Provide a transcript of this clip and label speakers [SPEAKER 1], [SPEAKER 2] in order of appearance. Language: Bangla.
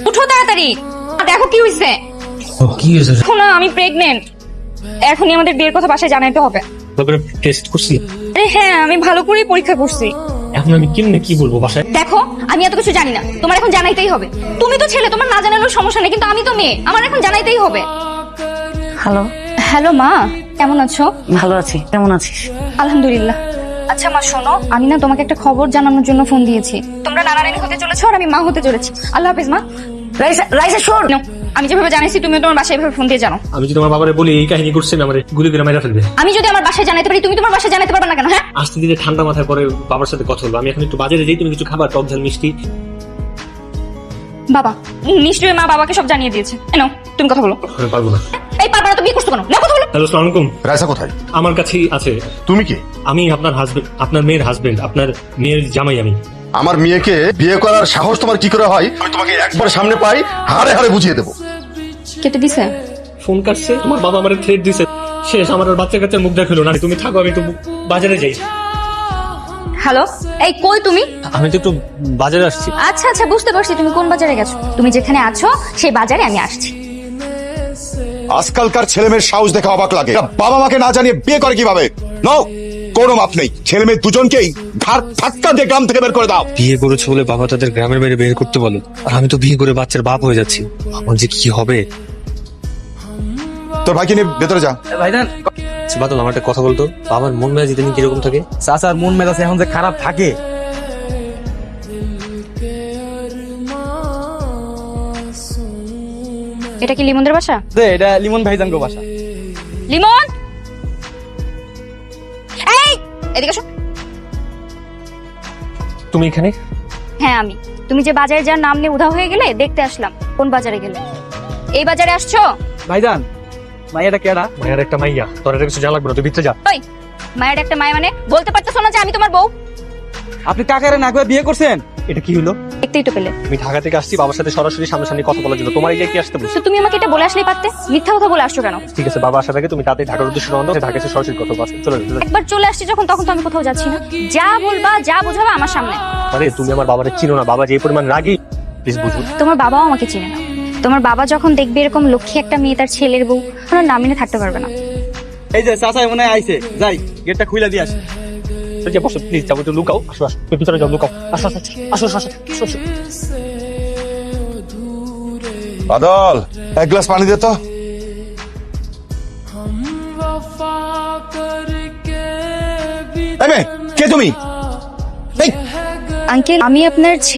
[SPEAKER 1] উঠো তাড়াতাড়ি, দেখো কি হয়েছে।
[SPEAKER 2] কি হয়েছে?
[SPEAKER 1] শোনো, আমি প্রেগনেন্ট। এখনই আমাদের বিয়ের কথা বাসায় জানাইতে হবে।
[SPEAKER 2] তারপরে টেস্ট করছি।
[SPEAKER 1] আরে হ্যাঁ, আমি ভালো করেই পরীক্ষা করছি।
[SPEAKER 2] এখন আমি কেমনে কি বলবো বাসায়?
[SPEAKER 1] দেখো, আমি এত কিছু জানি না, তোমার এখন জানাইতেই হবে। তুমি তো ছেলে, তোমার না জানানোর সমস্যা নেই, কিন্তু আমি তো মেয়ে, আমার এখন জানাইতেই হবে।
[SPEAKER 3] হ্যালো,
[SPEAKER 1] হ্যালো মা, কেমন আছো?
[SPEAKER 3] ভালো আছি। কেমন আছিস?
[SPEAKER 1] আলহামদুলিল্লাহ। আচ্ছা মা শোনো, আমি না তোমাকে একটা খবর জানানোর জন্য ফোন দিয়েছি। তোমরা নানারানী হতে চলেছো আর আমি মা হতে চলেছি। আল্লাহ হাফেজ মা।
[SPEAKER 3] রাইসা, রাইসা শোন।
[SPEAKER 1] নাও, আমি যেভাবে জানাইছি তুমিও তোমার বাসায় এভাবে ফোন দিয়ে জানো।
[SPEAKER 2] আমি যদি আমার বাবারে বলি এই কাহিনী করছেন আমার গুলি করে মেরে ফেলবে।
[SPEAKER 1] আমি যদি আমার বাসায় জানাতে পারি, তুমি তোমার বাসায় জানাতে পারবে না কেন? হ্যাঁ,
[SPEAKER 2] আসতে দিলে ঠান্ডা মাথায় পরে বাবার সাথে কথা বলবো। আমি এখন একটু বাজারে যাই, তুমি কিছু খাবার, টক ঝাল মিষ্টি।
[SPEAKER 1] বাবা নিশ্চয়ই মা বাবাকে সব জানিয়ে দিয়েছে। নাও, তুমি কথা বলো।
[SPEAKER 2] আমি পারবো না।
[SPEAKER 1] এই পারবা না তো বিয়ে করছো কেন? না কথা বলো।
[SPEAKER 2] হ্যালো, আসসালামু আলাইকুম।
[SPEAKER 4] রাইসা কোথায়?
[SPEAKER 2] আমার কাছেই আছে।
[SPEAKER 4] তুমি কি?
[SPEAKER 2] আমি আপনার হাজবেন্ড, আপনার মেয়ের হাজবেন্ড, আপনার মেয়ের জামাই আমি।
[SPEAKER 4] আমার মেয়েকে বিয়ে করার সাহস তোমার কি করে হয়? আমি তোমাকে একবার সামনে পাই, হাড়ে হাড়ে বুঝিয়ে দেবো।
[SPEAKER 1] কেটে দিছে।
[SPEAKER 2] ফোন কাটছে, তোমার বাবা আমার থ্রেট দিছে। শেষ, আমার আর বাচ্চা কাচ্চার মুখ দেখালো না। তুমি থাকো, আমি তো বাজারে যাই।
[SPEAKER 1] হ্যালো, এই কই তুমি?
[SPEAKER 2] আমি তো একটু বাজারে আসছি।
[SPEAKER 1] আচ্ছা আচ্ছা, বুঝতে পারছি তুমি কোন বাজারে গেছো। তুমি যেখানে আছো সেই বাজারে আমি আসছি।
[SPEAKER 4] আজকালকার ছেলে মেয়ের সাহস দেখে অবাক লাগে। এরা বাবা মাকে না জানিয়ে বিয়ে করে কিভাবে? নো, কোনো মাপ নেই। ছেলে মেয়ে দুজনকেই ঘাড় ধাক্কা দিয়ে গ্রাম থেকে বের করে দাও।
[SPEAKER 2] বিয়ে করেছে বলে বাবা তাদের গ্রামের বাইরে বের করতে বলে, আর আমি তো বিয়ে করে বাচ্চার বাপ হয়ে যাচ্ছি। আমার যে কি হবে।
[SPEAKER 4] তোর ভাইকে নিয়ে ভেতরে যা।
[SPEAKER 5] ভাইজান,
[SPEAKER 2] বাদল, আমার একটা কথা বলতো, বাবার মন মেজাজ ইদানিং কিরকম থাকে?
[SPEAKER 5] চাচার মন মেজাজ এখন যে খারাপ থাকে।
[SPEAKER 1] এটা কি লিমনদের বাসা?
[SPEAKER 5] এটা লিমন ভাইজান গো বাসা।
[SPEAKER 1] লিমন, এই এদিকে আসো।
[SPEAKER 2] তুমি এখানে?
[SPEAKER 1] হ্যাঁ আমি। তুমি যে বাজারে যার নাম নিয়ে উধাও হয়ে গেলে, দেখতে আসলাম। কোন বাজারে গেলে? এই বাজারে আসছো?
[SPEAKER 5] ভাইজান, মাইয়াটা কেডা?
[SPEAKER 2] মায়ের একটা মাইয়া, তোর এটা কিছু জানা লাগবে না, তুই ভিতরে যা।
[SPEAKER 1] ওই মায়ের একটা মায় মানে বলতে পারতেছো না যে আমি তোমার বউ?
[SPEAKER 5] আপনি কাকারে না করে বিয়ে করছেন?
[SPEAKER 2] এটা কি হলো?
[SPEAKER 1] দেখতেই তো পেলে।
[SPEAKER 2] আমি ঢাকা থেকে আসছি বাবার সাথে সরাসরি সামনাসামনি কথা বলার জন্য। তোমার এই কি আসতে বলছো?
[SPEAKER 1] তো তুমি আমাকে এটা বলে আসলেই পারতে। মিথ্যা কথা বলে আসছো কেন?
[SPEAKER 2] ঠিক আছে, বাবা আসার আগে তুমি তাড়াতাড়ি ঢাকার উদ্দেশ্যে রওনা দাও। ঢাকা এসে সরাসরি কথা বলছো। চলো চলো।
[SPEAKER 1] একবার চলে আসছি যখন, তখন তো আমি কোথাও যাচ্ছি না। যা বলবা, যা বোঝাবা আমার সামনে।
[SPEAKER 2] আরে তুমি আমার বাবারে চিনো না, বাবা যে পরিমাণ রাগী, প্লিজ বুঝো।
[SPEAKER 1] তোমার বাবাও আমাকে চিনে না। তোমার বাবা যখন দেখবে এরকম লক্ষ্মী একটা মেয়ে তার ছেলের বউ, ওনার নাম নিয়ে থাকতে পারবে না।
[SPEAKER 5] এই যে চাচা মনে হয় আইছে, যাই গেটটা খুলে দিয়ে আসি।
[SPEAKER 2] যে বসো প্লিজ, যাবো একটু লুকাও। আসো আসো, তুমি ভিতরে যাও, লুকাও। আসো আসো আসো আসো আসো আসো।
[SPEAKER 4] বাদল, এক গ্লাস পানি দে তো। এই মেয়ে, কে তুমি? এই,
[SPEAKER 1] আঙ্কেল, আমি আপনার